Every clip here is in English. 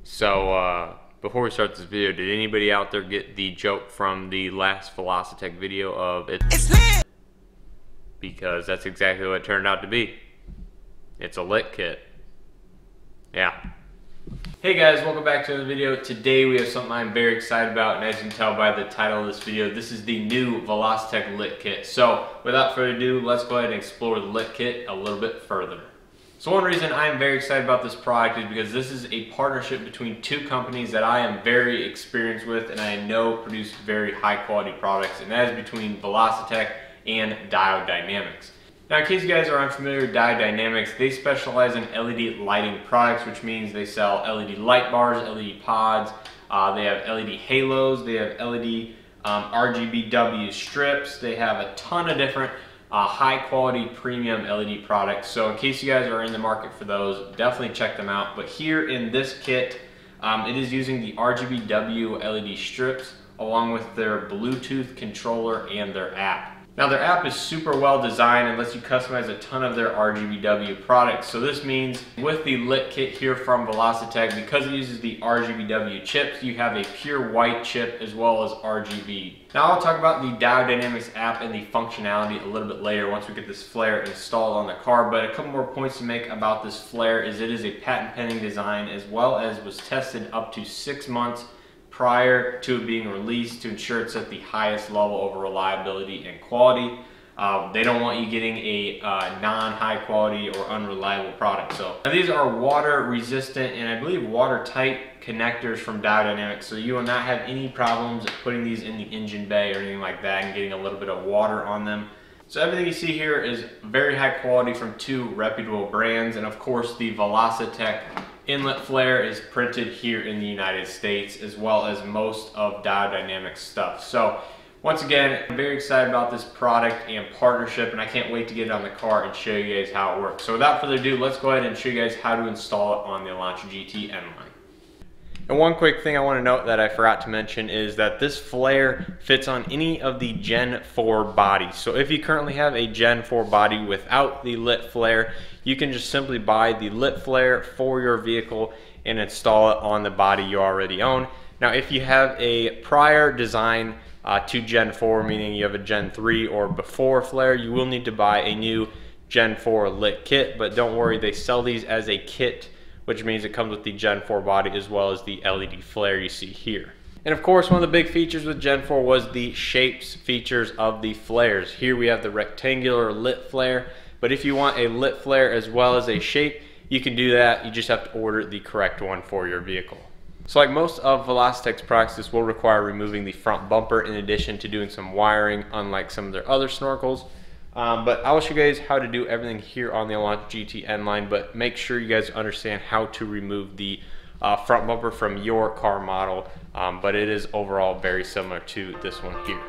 Before we start this video, did anybody out there get the joke from the last Velocitech video of it's lit? Because that's exactly what it turned out to be. It's a lit kit. Yeah. Hey guys, welcome back to another video. Today we have something I'm very excited about, and as you can tell by the title of this video, this is the new Velocitech lit kit. So without further ado, let's go ahead and explore the lit kit a little bit further. So one reason I am very excited about this product is because this is a partnership between two companies that I am very experienced with and I know produce very high quality products, and that is between Velocitech and Diode Dynamics. Now, in case you guys are unfamiliar with Diode Dynamics, they specialize in LED lighting products, which means they sell LED light bars, LED pods, they have LED halos, they have LED RGBW strips, they have a ton of different high quality premium LED products. So in case you guys are in the market for those, definitely check them out. But here in this kit, it is using the RGBW LED strips along with their Bluetooth controller and their app. Now their app is super well designed and lets you customize a ton of their RGBW products. So this means with the lit kit here from Velocitech, because it uses the RGBW chips, you have a pure white chip as well as RGB. Now I'll talk about the Diode Dynamics app and the functionality a little bit later once we get this flare installed on the car, but a couple more points to make about this flare is it is a patent pending design as well as was tested up to 6 months prior to it being released to ensure it's at the highest level of reliability and quality. They don't want you getting a non-high quality or unreliable product. So now these are water resistant and I believe watertight connectors from Diode Dynamics, so you will not have any problems putting these in the engine bay or anything like that and getting a little bit of water on them. So everything you see here is very high quality from two reputable brands, and of course the Velocitech inlet flare is printed here in the United States as well as most of Diode Dynamics stuff. So once again, I'm very excited about this product and partnership, and I can't wait to get it on the car and show you guys how it works. So without further ado, let's go ahead and show you guys how to install it on the Elantra GT N-Line. And one quick thing I want to note that I forgot to mention is that this flare fits on any of the Gen 4 bodies. So if you currently have a Gen 4 body without the lit flare, you can just simply buy the lit flare for your vehicle and install it on the body you already own. Now if you have a prior design to Gen 4, meaning you have a Gen 3 or before flare, you will need to buy a new Gen 4 lit kit, but don't worry, they sell these as a kit, which means it comes with the Gen 4 body as well as the LED flare you see here. And of course, one of the big features with Gen 4 was the shapes features of the flares. Here we have the rectangular lit flare, but if you want a lit flare as well as a shape, you can do that. You just have to order the correct one for your vehicle. So like most of Velocitech's products, this will require removing the front bumper in addition to doing some wiring, unlike some of their other snorkels. But I will show you guys how to do everything here on the Elantra GT N-Line, but make sure you guys understand how to remove the front bumper from your car model, but it is overall very similar to this one here.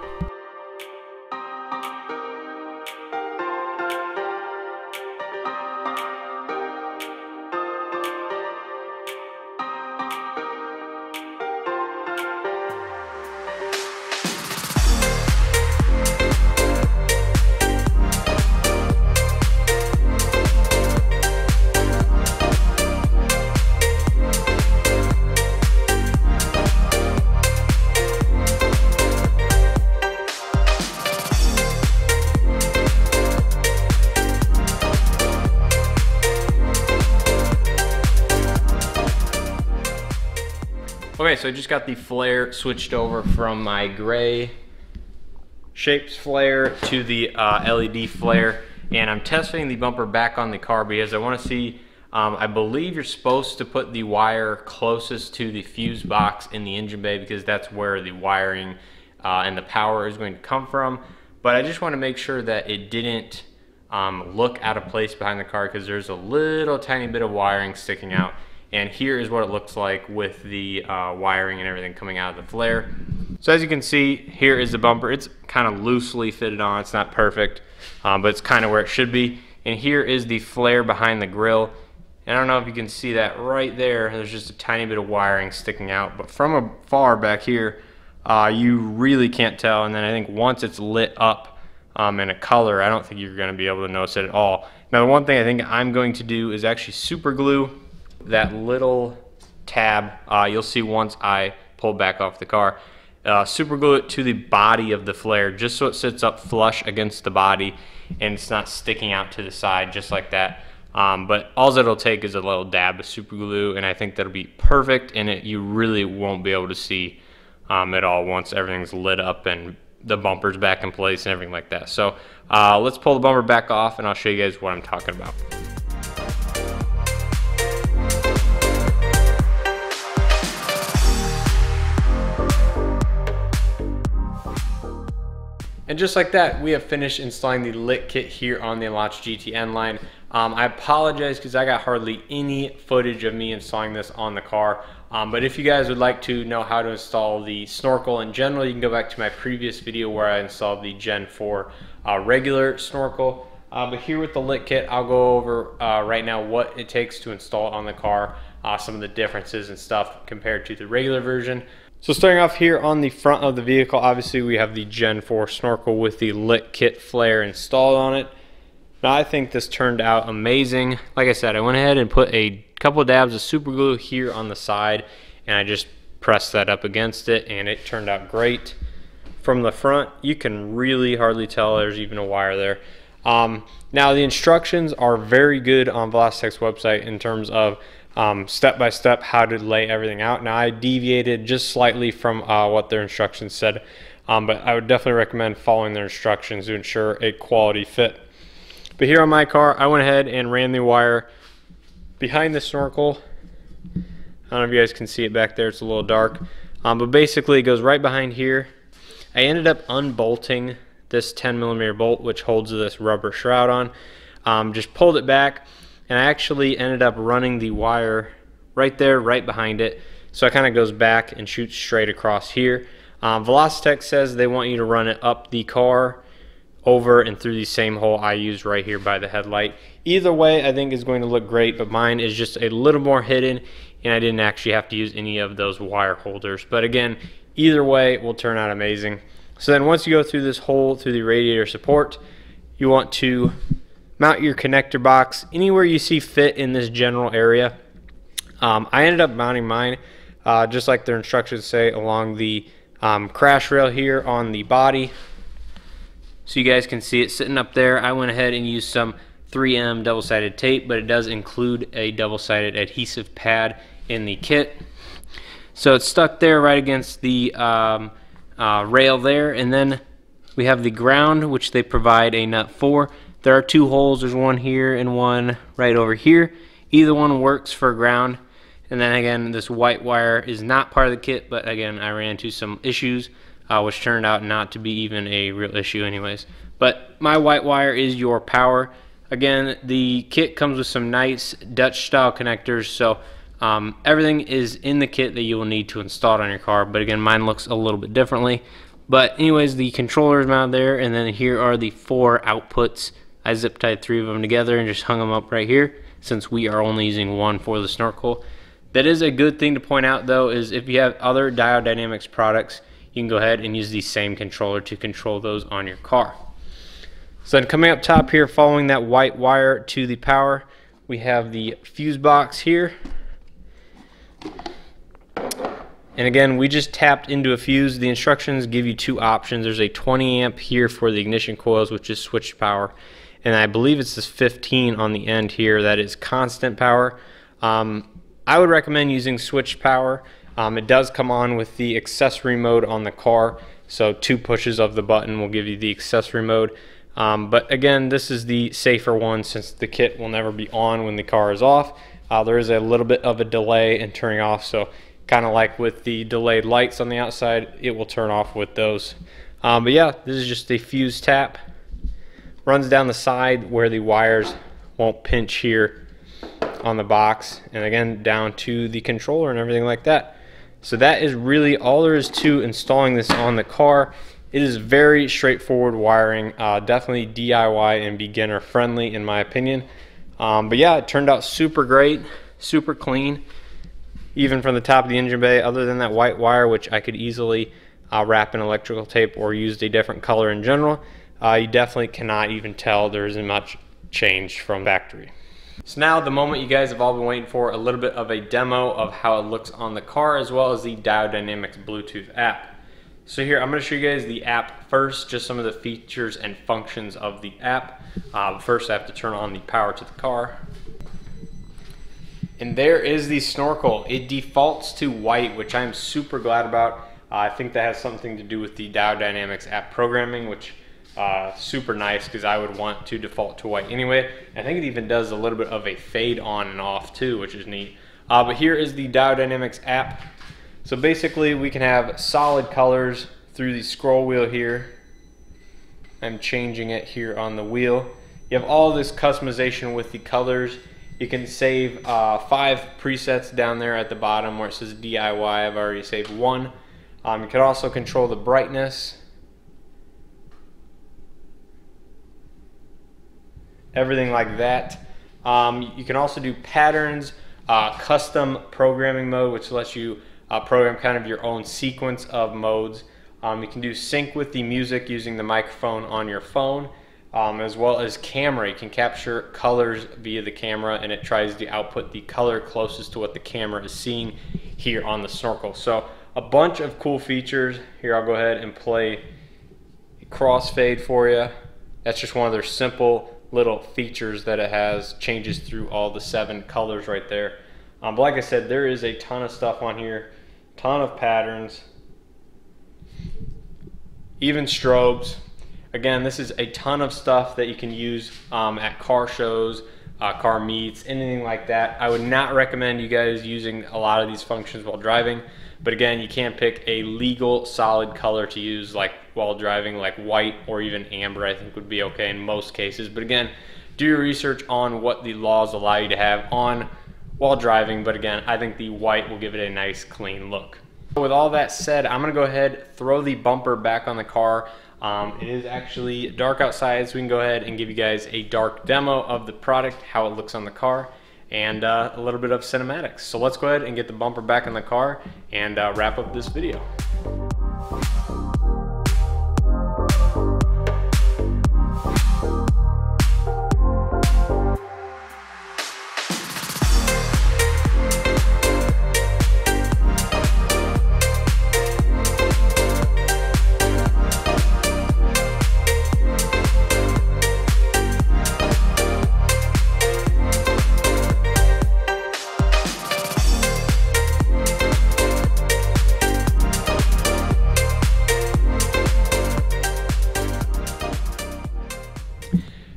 Okay, so I just got the flare switched over from my gray shapes flare to the LED flare, and I'm testing the bumper back on the car because I want to see, I believe you're supposed to put the wire closest to the fuse box in the engine bay because that's where the wiring and the power is going to come from, but I just want to make sure that it didn't look out of place behind the car because there's a little tiny bit of wiring sticking out. And here is what it looks like with the wiring and everything coming out of the flare. So as you can see, here is the bumper. It's kind of loosely fitted on. It's not perfect, but it's kind of where it should be. And here is the flare behind the grill. And I don't know if you can see that right there. There's just a tiny bit of wiring sticking out. But from afar back here, you really can't tell. And then I think once it's lit up in a color, I don't think you're going to be able to notice it at all. Now the one thing I think I'm going to do is actually super glue that little tab. You'll see once I pull back off the car. Super glue it to the body of the flare just so it sits up flush against the body and it's not sticking out to the side just like that. But all it'll take is a little dab of super glue, and I think that'll be perfect, and you really won't be able to see at all once everything's lit up and the bumper's back in place and everything like that. So let's pull the bumper back off and I'll show you guys what I'm talking about. And just like that, we have finished installing the lit kit here on the Elantra GTN line. I apologize because I got hardly any footage of me installing this on the car. But if you guys would like to know how to install the snorkel in general, you can go back to my previous video where I installed the Gen 4 regular snorkel. But here with the lit kit, I'll go over right now what it takes to install it on the car, some of the differences and stuff compared to the regular version. So starting off here on the front of the vehicle, obviously we have the Gen 4 snorkel with the lit kit flare installed on it. Now I think this turned out amazing. Like I said, I went ahead and put a couple of dabs of super glue here on the side and I just pressed that up against it and it turned out great. From the front, you can really hardly tell there's even a wire there. Now the instructions are very good on Velocitec's website in terms of step by step how to lay everything out. Now I deviated just slightly from what their instructions said, but I would definitely recommend following their instructions to ensure a quality fit. But here on my car, I went ahead and ran the wire behind the snorkel. I don't know if you guys can see it back there, it's a little dark, but basically it goes right behind here. I ended up unbolting this 10mm bolt which holds this rubber shroud on, just pulled it back, and I actually ended up running the wire right there, right behind it. So it kind of goes back and shoots straight across here. Velocitec says they want you to run it up the car, over and through the same hole I used right here by the headlight. Either way, I think is going to look great, but mine is just a little more hidden, and I didn't actually have to use any of those wire holders. But again, either way, it will turn out amazing. So then once you go through this hole, through the radiator support, you want to mount your connector box anywhere you see fit in this general area. I ended up mounting mine just like their instructions say along the crash rail here on the body, so you guys can see it sitting up there. I went ahead and used some 3M double-sided tape, but it does include a double-sided adhesive pad in the kit. So it's stuck there right against the rail there, and then we have the ground, which they provide a nut for. There are two holes, there's one here and one right over here. Either one works for ground. And then again, this white wire is not part of the kit, but again, I ran into some issues, which turned out not to be even a real issue anyways. But my white wire is your power. Again, the kit comes with some nice Dutch style connectors, so everything is in the kit that you will need to install it on your car. But again, mine looks a little bit differently. But anyways, the controller is mounted there, and then here are the 4 outputs. I zip tied 3 of them together and just hung them up right here, since we are only using one for the snorkel. That is a good thing to point out though, is if you have other Diode Dynamics products, you can go ahead and use the same controller to control those on your car. So then coming up top here, following that white wire to the power, we have the fuse box here. And again, we just tapped into a fuse. The instructions give you 2 options. There's a 20 amp here for the ignition coils, which is switched power. And I believe it's this 15 on the end here that is constant power. I would recommend using switched power. It does come on with the accessory mode on the car. So 2 pushes of the button will give you the accessory mode. But again, this is the safer one since the kit will never be on when the car is off. There is a little bit of a delay in turning off, so kind of like with the delayed lights on the outside, it will turn off with those. But yeah, this is just a fuse tap. Runs down the side where the wires won't pinch here on the box, and again down to the controller and everything like that. So that is really all there is to installing this on the car. It is very straightforward wiring, definitely DIY and beginner friendly in my opinion. But yeah, it turned out super great, super clean, even from the top of the engine bay, other than that white wire, which I could easily wrap in electrical tape or used a different color in general. You definitely cannot even tell there isn't much changed from factory. So now the moment you guys have all been waiting for, a little bit of a demo of how it looks on the car, as well as the Dial Dynamics Bluetooth app. So here, I'm going to show you guys the app first, just some of the features and functions of the app. First, I have to turn on the power to the car. And there is the snorkel. It defaults to white, which I'm super glad about. I think that has something to do with the Dial Dynamics app programming, which super nice, because I would want to default to white anyway. I think it even does a little bit of a fade on and off too, which is neat. But here is the Dial Dynamics app. So basically we can have solid colors through the scroll wheel here. I'm changing it here on the wheel. You have all this customization with the colors. You can save 5 presets down there at the bottom where it says DIY. I've already saved 1. You can also control the brightness. Everything like that. You can also do patterns, custom programming mode, which lets you program kind of your own sequence of modes. You can do sync with the music using the microphone on your phone, as well as camera. You can capture colors via the camera, and it tries to output the color closest to what the camera is seeing here on the snorkel. So a bunch of cool features. Here, I'll go ahead and play a crossfade for you. That's just one of their simple little features that it has. Changes through all the 7 colors right there. But like I said, there is a ton of stuff on here, ton of patterns, even strobes. Again, this is a ton of stuff that you can use at car shows, car meets, anything like that. I would not recommend you guys using a lot of these functions while driving, but again, you can pick a legal solid color to use like while driving, like white or even amber I think would be okay in most cases. But again, do your research on what the laws allow you to have on while driving, but again, I think the white will give it a nice clean look. With all that said, I'm gonna go ahead, throw the bumper back on the car. It is actually dark outside, so we can go ahead and give you guys a dark demo of the product, how it looks on the car, and a little bit of cinematics. So let's go ahead and get the bumper back in the car and wrap up this video.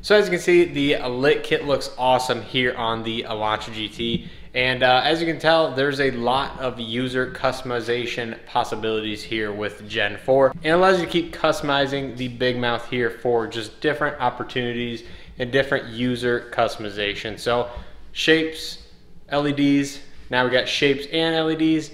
So as you can see, the lit kit looks awesome here on the Elantra GT. And as you can tell, there's a lot of user customization possibilities here with Gen 4. And it allows you to keep customizing the big mouth here for just different opportunities and different user customization. So shapes, LEDs, now we got shapes and LEDs.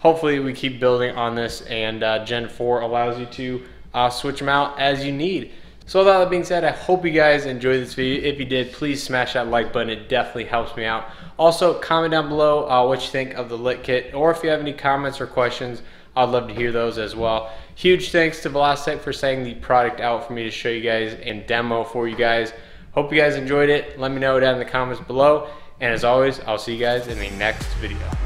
Hopefully we keep building on this, and Gen 4 allows you to switch them out as you need. So with all that being said, I hope you guys enjoyed this video. If you did, please smash that like button. It definitely helps me out. Also, comment down below what you think of the lit kit, or if you have any comments or questions, I'd love to hear those as well. Huge thanks to Velocitech for sending the product out for me to show you guys and demo for you guys. Hope you guys enjoyed it. Let me know down in the comments below. And as always, I'll see you guys in the next video.